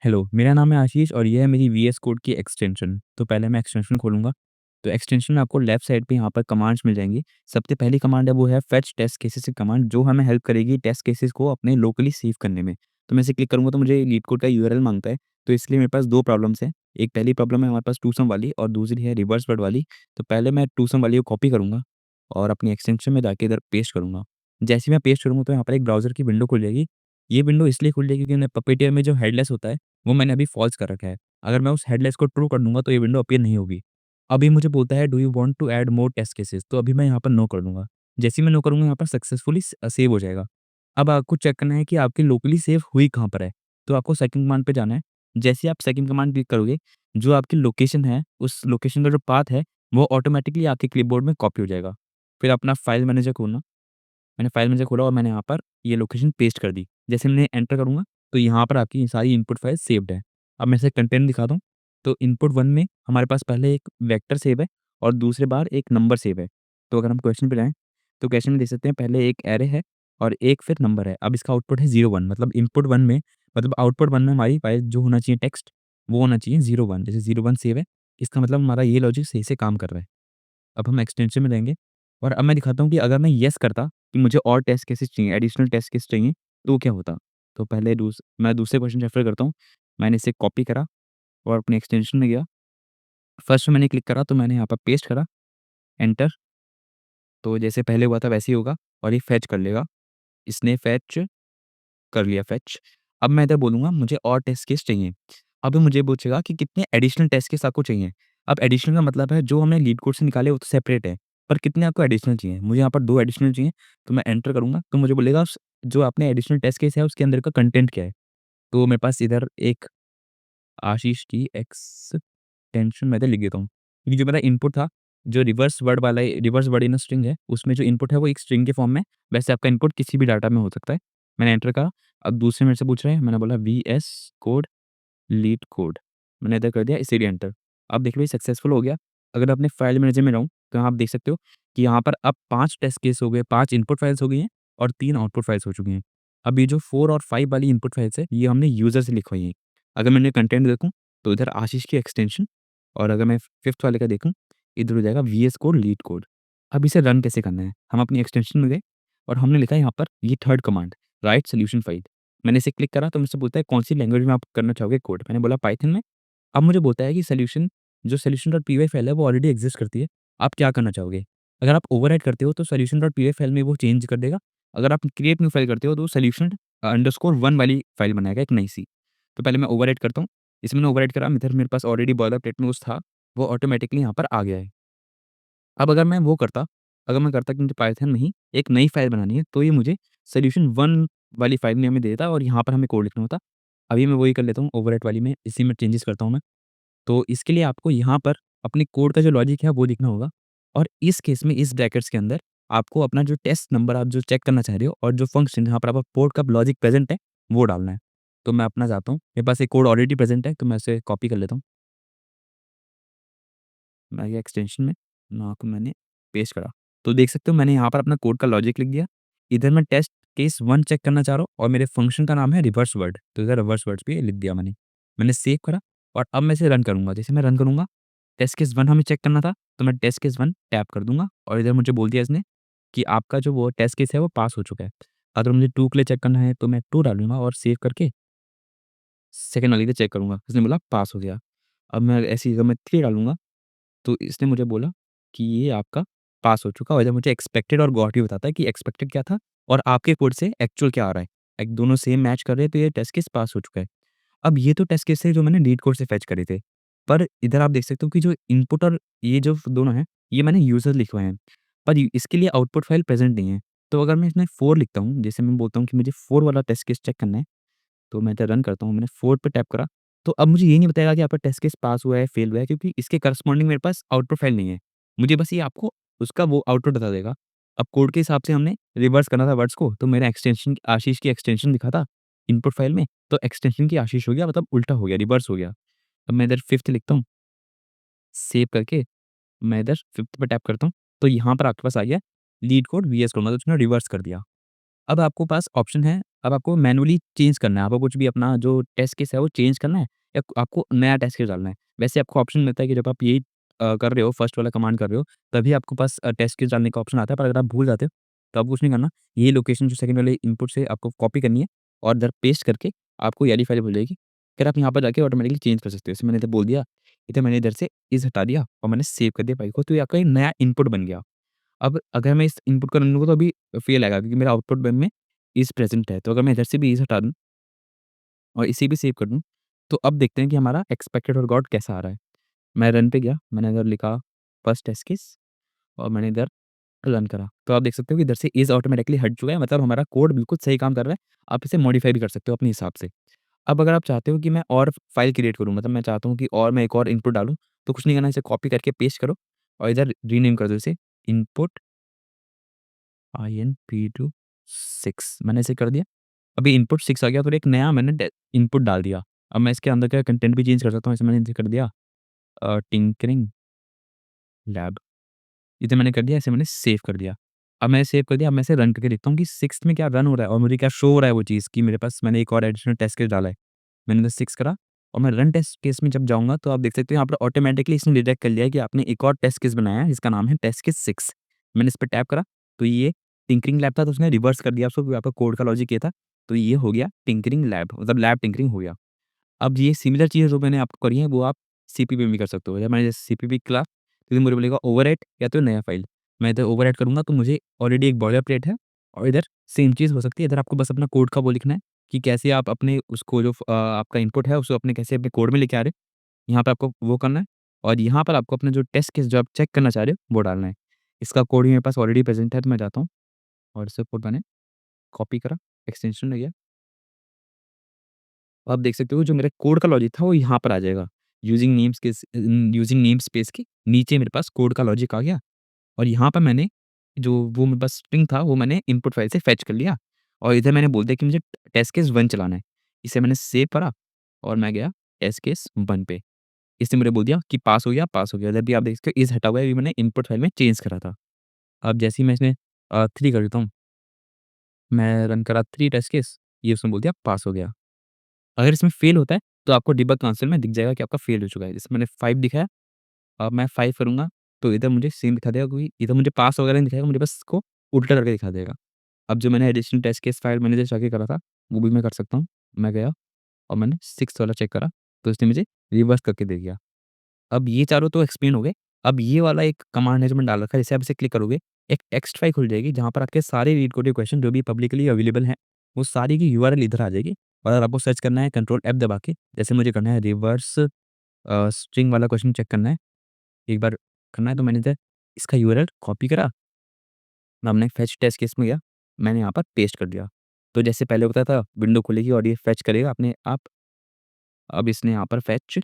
Hello, मेरा नाम है आशीष और ये है मेरी वीएस कोड की एक्सटेंशन। तो पहले मैं एक्सटेंशन खोलूँगा, तो एक्सटेंशन में आपको लेफ्ट साइड पे यहाँ पर कमांड्स मिल जाएँगी। सबसे पहली कमांड है वो है फेच टेस्ट केसेस की कमांड, जो हमें हेल्प करेगी टेस्ट केसेस को अपने लोकली सेव करने में। तो मैं इसे क्लिक करूँगा तो मुझे लीड कोड का यूआरएल माँगता है, तो इसलिए मेरे पास 2 प्रॉब्लम्स हैं। एक पहली प्रॉब्लम है हमारे पास टू सम वाली और दूसरी है रिवर्स वर्ड वाली। तो पहले मैं टू सम वाली को कॉपी करूँगा और अपनी एक्सटेंशन में जाके इधर पेस्ट करूँगा। जैसे ही मैं पेस्ट करूँगा तो यहाँ पर एक ब्राउज़र की विंडो खुल जाएगी। ये विंडो इसलिए खुल जाएगी क्योंकि पपेटियर में जो हेडलेस होता है वो मैंने अभी फ़ॉल्स कर रखा है। अगर मैं उस हेडलेस को ट्रू कर दूँगा तो ये विंडो अपीयर नहीं होगी। अभी मुझे बोलता है do you want to add more test cases, तो अभी मैं यहाँ पर नो कर दूँगा। जैसे ही मैं नो करूँगा यहाँ पर सक्सेसफुली सेव हो जाएगा। अब आपको चेक करना है कि आपकी लोकली सेव हुई कहाँ पर है। तो आपको सेकंड कमांड पे जाना है। जैसे ही आप सेकंड कमांड क्लिक करोगे, जो आपकी लोकेशन है, उस लोकेशन का जो पाथ है, वो ऑटोमैटिकली आपके क्लिपबोर्ड में कॉपी हो जाएगा। फिर अपना फाइल मैनेजर खोलना। मैंने फाइल मैनेजर खोला और मैंने यहाँ पर ये लोकेशन पेस्ट कर दी। जैसे मैंने एंटर करूँगा, तो यहाँ पर आपकी सारी इनपुट फाइल सेव्ड है। अब मैं इसे कंटेंट दिखाता हूँ। तो इनपुट 1 में हमारे पास पहले एक वेक्टर सेव है और दूसरे बार एक नंबर सेव है। तो अगर हम क्वेश्चन पे जाएँ, तो क्वेश्चन में देख सकते हैं पहले एक एरे है और एक फिर नंबर है। अब इसका आउटपुट है 0 1, मतलब इनपुट 1 में, मतलब आउटपुट 1 में हमारी फाइल जो होना चाहिए टेक्स्ट, वो होना चाहिए 0 1। जैसे 0 1 सेव है, इसका मतलब हमारा ये लॉजिक सही से काम कर रहा है। अब हम एक्सटेंशन में जाएँगे और अब मैं दिखाता हूँ कि अगर मैं येस करता कि मुझे और टेस्ट केसेस चाहिए, एडिशनल टेस्ट केस चाहिए, तो क्या होता? तो पहले मैं दूसरे क्वेश्चन रेफर करता हूँ। मैंने इसे कॉपी करा और अपने एक्सटेंशन में गया। फर्स्ट में मैंने क्लिक करा तो मैंने यहाँ पर पेस्ट करा, एंटर। तो जैसे पहले हुआ था वैसे ही होगा और ये फेच कर लेगा। इसने फेच कर लिया फेच। अब मैं इधर बोलूँगा मुझे और टेस्ट केस चाहिए। अब मुझे पूछेगा कि कितने एडिशनल टेस्ट केस आपको चाहिए। अब एडिशनल का मतलब है जो हमने लीड कोड से निकाले वो तो सेपरेट है, पर कितने आपको एडिशनल चाहिए। मुझे यहाँ पर 2 एडिशनल चाहिए, तो मैं एंटर करूँगा तो मुझे बोलेगा जो आपने एडिशनल टेस्ट केस है उसके अंदर का कंटेंट क्या है। तो मेरे पास इधर एक आशीष की एक्सटेंशन मैं इधर लिख देता हूँ। क्योंकि जो मेरा इनपुट था, जो reverse word in a string है, उसमें जो इनपुट है वो एक स्ट्रिंग के फॉर्म में है। वैसे आपका इनपुट किसी भी डाटा में हो सकता है। मैंने एंटर करा। अब दूसरे मेरे से पूछ रहे हैं, मैंने बोला वीएस कोड लीड कोड। मैंने इधर कर दिया इसीलिए एंटर। अब देख लो ये सक्सेसफुल हो गया। अगर अपने फाइल मैनेजर में रहूँ, तो यहाँ आप देख सकते हो कि यहाँ पर अब 5 टेस्ट केस हो गए, 5 इनपुट फाइल्स हो गई हैं और 3 आउटपुट फाइल्स हो चुकी हैं। अब ये जो 4 और 5 वाली इनपुट फाइल्स है, ये हमने यूज़र से लिखवाई हैं। अगर मैं इन्हें कंटेंट देखूँ, तो इधर आशीष की एक्सटेंशन, और अगर मैं 5th वाले का देखूँ, इधर हो जाएगा वीएस कोड लीड कोड। अब इसे रन कैसे करना है? हम अपनी एक्सटेंशन में गए और हमने लिखा है यहाँ पर ये third command, right solution file. मैंने इसे क्लिक करा तो मुझसे बोलता है कौन-सी लैंग्वेज में आप करना चाहोगे कोड? मैंने बोला पाइथन में। अब मुझे बोलता है कि solution.py फाइल है वो ऑलरेडी एग्ज़िस्ट करती है, आप क्या करना चाहोगे? अगर आप ओवरराइट करते हो तो solution.py फाइल में वो चेंज कर देगा। अगर आप क्रिएट न्यू फाइल करते हो तो solution अंडरस्कोर 1 वाली फाइल बनाएगा एक नई सी। तो पहले मैं ओवरराइट करता हूँ। इसमें मैंने ओवरराइट करा, इधर मेरे पास ऑलरेडी बॉयलरप्लेट में कुछ था, वो ऑटोमैटिकली यहाँ पर आ गया है। अब अगर मैं करता कि मुझे पाइथन में ही एक नई फाइल बनानी है, तो ये मुझे सॉल्यूशन 1 वाली फाइल में हमें दे देता और यहाँ पर हमें कोड लिखना होता। अभी मैं वही कर लेता हूँ ओवरराइट वाली में, इसी में चेंजेस करता हूँ मैं। तो इसके लिए आपको यहाँ पर अपने कोड का जो लॉजिक है वो लिखना होगा और इस केस में इस ब्रैकेट्स के अंदर आपको अपना जो टेस्ट नंबर आप जो चेक करना चाह रहे हो और जो फंक्शन जहाँ पर आपका कोड का लॉजिक प्रेज़ेंट है, वो डालना है। तो मैं अपना जाता हूँ, मेरे पास एक कोड ऑलरेडी प्रेज़ेंट है, तो मैं इसे कॉपी कर लेता हूँ। मैं गया एक्सटेंशन में, वहाँ को मैंने पेस्ट करा। तो देख सकते हो मैंने यहाँ पर अपना कोड का लॉजिक लिख दिया। इधर मैं टेस्ट केस 1 चेक करना चाह रहा हूँ और मेरे फंक्शन का नाम है रिवर्स वर्ड। तो इधर रिवर्स वर्ड्स पे लिख दिया मैंने। मैंने सेव करा और अब मैं इसे रन करूँगा। जैसे मैं रन करूँगा, टेस्ट केस 1 हमें चेक करना था, तो मैं टेस्ट केस 1 टैप कर दूँगा और इधर मुझे बोल दिया इसने कि आपका जो वो टेस्ट केस है वो पास हो चुका है। अगर मुझे 2 के लिए चेक करना है तो मैं 2 डालूँगा और सेव करके सेकंड वाली पे चेक करूँगा। इसने बोला पास हो गया। अब मैं ऐसे ही अगर मैं 3 डालूँगा, तो इसने मुझे बोला कि ये आपका पास हो चुका, और जब मुझे एक्सपेक्टेड और गॉट भी बताता है कि एक्सपेक्टेड क्या था और आपके कोड से एक्चुअल क्या आ रहा है। दोनों सेम मैच कर रहे हैं तो ये टेस्ट केस पास हो चुका है। अब ये तो टेस्ट केस थे जो मैंने लीड कोड से फेच करे थे। पर इधर आप देख सकते हो कि जो इनपुट और ये जो दोनों हैं, ये मैंने यूज़र लिखवाए हैं। पर इसके लिए आउटपुट फाइल प्रेज़ेंट नहीं है। तो अगर मैं इसमें 4 लिखता हूँ, जैसे मैं बोलता हूँ कि मुझे 4 वाला टेस्ट केस चेक करना है, तो मैं इधर रन करता हूँ, मैंने 4 पे टैप करा, तो अब मुझे ये नहीं बताएगा कि आपका टेस्ट केस पास हुआ है, फेल हुआ है, क्योंकि इसके करस्पॉन्डिंग मेरे पास आउटपुट फाइल नहीं है। मुझे बस ये आपको उसका वो आउटपुट बता देगा। अब कोड के हिसाब से हमने रिवर्स करना था वर्ड्स को, तो मेरा एक्सटेंशन आशीष की एक्सटेंशन दिखा था इनपुट फाइल में, तो एक्सटेंशन की आशीष हो गया, मतलब उल्टा हो गया, रिवर्स हो गया। अब मैं इधर 5th लिखता हूँ, सेव करके मैं इधर 5th पे टैप करता हूँ, तो यहाँ पर आपके पास आ गया लीड कोड वीएस कोड, मतलब उसने रिवर्स कर दिया। अब आपको पास ऑप्शन है, अब आपको मैनुअली चेंज करना है, आपको कुछ भी अपना जो टेस्ट केस है वो चेंज करना है या आपको नया टेस्ट केस डालना है। वैसे आपको ऑप्शन मिलता है कि जब आप यही कर रहे हो, फर्स्ट वाला कमांड कर रहे हो, तभी आपके पास टेस्ट केस डालने का ऑप्शन आता है, पर अगर आप भूल जाते हो, तो आपको कुछ नहीं करना। ये लोकेशन जो सेकंड वाले इनपुट से आपको कॉपी करनी है और इधर पेस्ट करके आपको ये वाली फाइल मिल जाएगी। फिर आप यहाँ पर जाके ऑटोमेटिकली चेंज कर सकते हो। जैसे मैंने इधर बोल दिया, इधर मैंने इधर से इस हटा दिया और मैंने सेव कर दिया फाइल को, तो ये आपका एक नया इनपुट बन गया। अब अगर मैं इस इनपुट को रन करूँगा तो अभी फेल आएगा क्योंकि मेरा आउटपुट में इज़ प्रेज़ेंट है। तो अगर मैं इधर से भी इज़ हटा दूँ और इसे भी सेव कर दूँ, तो अब देखते हैं कि हमारा एक्सपेक्टेड और गॉट कैसा आ रहा है। मैं रन पे गया, मैंने इधर लिखा फर्स्ट टेस्ट केस और मैंने इधर रन करा। तो आप देख सकते हो कि इधर से इज़ ऑटोमैटिकली हट चुका है, मतलब हमारा कोड बिल्कुल सही काम कर रहा है। आप इसे मॉडिफ़ाई भी कर सकते हो अपने हिसाब से। अब अगर आप चाहते हो कि मैं और फ़ाइल क्रिएट करूँ, मतलब मैं चाहता हूँ कि और मैं एक और इनपुट डालूँ, तो कुछ नहीं करना, इसे कॉपी करके पेस्ट करो और इधर रीनेम कर दो इसे इनपुट INP2 6 मैंने इसे कर दिया। अभी इनपुट 6 आ गया, तो एक नया मैंने इनपुट डाल दिया। अब मैं इसके अंदर का कंटेंट भी चेंज कर सकता हूँ। इसे मैंने इसे कर दिया टिंकरिंग लैब। इसे मैंने कर दिया, इसे मैंने सेव कर दिया। अब मैंने सेव कर दिया, अब मैं इसे रन करके देखता हूँ कि 6th में क्या रन हो रहा है और मुझे क्या शो हो रहा है वो चीज़ कि मेरे पास मैंने एक और एडिशनल टेस्ट केस डाला है। मैंने इधर 6 करा और मैं रन टेस्ट केस में जब जाऊँगा तो आप देख सकते हो यहाँ पर ऑटोमैटिकली इसने डिटेक्ट कर लिया है कि आपने एक और टेस्ट केस बनाया है जिसका नाम है टेस्ट केस 6। मैंने इस पे टैप करा तो ये टिंकरिंग लैब था, तो उसने रिवर्स कर दिया उसको, क्योंकि आपका कोड का लॉजिक ये था। तो ये हो गया टिंकरिंग लैब, मतलब लैब टिंकरिंग हो गया। अब ये सिमिलर चीज़ें जो मैंने आपको करी हैं वो आप सीपीपी में भी कर सकते हो। जब मैंने जैसे सीपीपी करा तो ये मुझे बोलेगा ओवरराइट या तो नया फाइल। मैं इधर ओवरराइट करूँगा तो मुझे ऑलरेडी एक बॉयलरप्लेट है और इधर सेम चीज़ हो सकती है। इधर आपको बस अपना कोड का वो लिखना है कि कैसे आप अपने उसको जो आपका इनपुट है उसको अपने कैसे अपने कोड में लेके आ रहे हो। यहाँ पे आपको वो करना है और यहाँ पर आपको अपना जो टेस्ट केस जो आप चेक करना चाह रहे हो वो डालना है। इसका कोड भी मेरे पास ऑलरेडी प्रेज़ेंट है, तो मैं जाता हूँ और इससे कोड मैंने कॉपी करा, एक्सटेंशन ले गया। आप देख सकते हो जो मेरा कोड का लॉजिक था वो यहाँ पर आ जाएगा। यूजिंग नेम स्पेस के नीचे मेरे पास कोड का लॉजिक आ गया और यहाँ पर मैंने जो वो मेरे पास स्ट्रिंग था वो मैंने इनपुट फाइल से फेच कर लिया और इधर मैंने बोल दिया कि मुझे टेस्ट केस 1 चलाना है। इसे मैंने सेव करा और मैं गया टेस्ट केस 1 पे। इसने मुझे बोल दिया कि पास हो गया, पास हो गया। इधर भी आप देख सकते हो इज़ हटा हुआ है, ये मैंने इनपुट फाइल में चेंज करा था। अब जैसे ही मैं इसमें 3 कर देता हूँ, मैं रन करा 3 टेस्ट केस, ये उसने बोल दिया पास हो गया। अगर इसमें फ़ेल होता है, तो आपको डिबग कंसोल में दिख जाएगा कि आपका फ़ेल हो चुका है। जैसे मैंने 5 दिखाया, अब मैं 5 करूँगा, तो इधर मुझे सेम दिखा देगा, क्योंकि इधर मुझे पास वगैरह नहीं दिखाएगा, मुझे बस इसको उल्टा करके दिखा देगा। अब जो मैंने एडिशनल टेस्ट केस फाइल मैंने जो जाके करा था, वो भी मैं कर सकता हूँ। मैं गया और मैंने 6th वाला चेक करा, तो इसने मुझे रिवर्स करके दे दिया। अब ये चारों तो एक्सप्लेन हो गए। अब ये वाला एक कमांड है जो मैंने डाल रखा है, जैसे आप इसे क्लिक करोगे, एक टेक्स्ट फाइल खुल जाएगी जहाँ पर आपके सारे रीड कोडेड क्वेश्चन जो भी पब्लिकली अवेलेबल हैं, वो सारी की यूआरएल इधर आ जाएगी। और अगर आपको सर्च करना है कंट्रोल F दबा के, जैसे मुझे करना है रिवर्स स्ट्रिंग वाला क्वेश्चन चेक करना है, एक बार करना है, तो मैंने इधर इसका यूआरएल कॉपी करा, मैं अपने फेच टेस्ट केस में गया, मैंने यहाँ पर पेस्ट कर दिया। तो जैसे पहले होता था विंडो खुलेगी और ये फेच करेगा अपने आप, अब इसने यहाँ पर फेच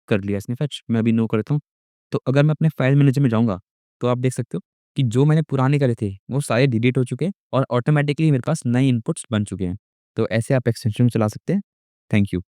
कर लिया, इसने फेच, मैं अभी नो करता हूँ। तो अगर मैं अपने फाइल मैनेजर में जाऊँगा, तो आप देख सकते हो कि जो मैंने पुराने करे थे, वो सारे डिलीट हो चुके हैं और ऑटोमैटिकली मेरे पास नए इनपुट्स बन चुके हैं। तो ऐसे आप एक्सटेंशन चला सकते हैं। Thank you.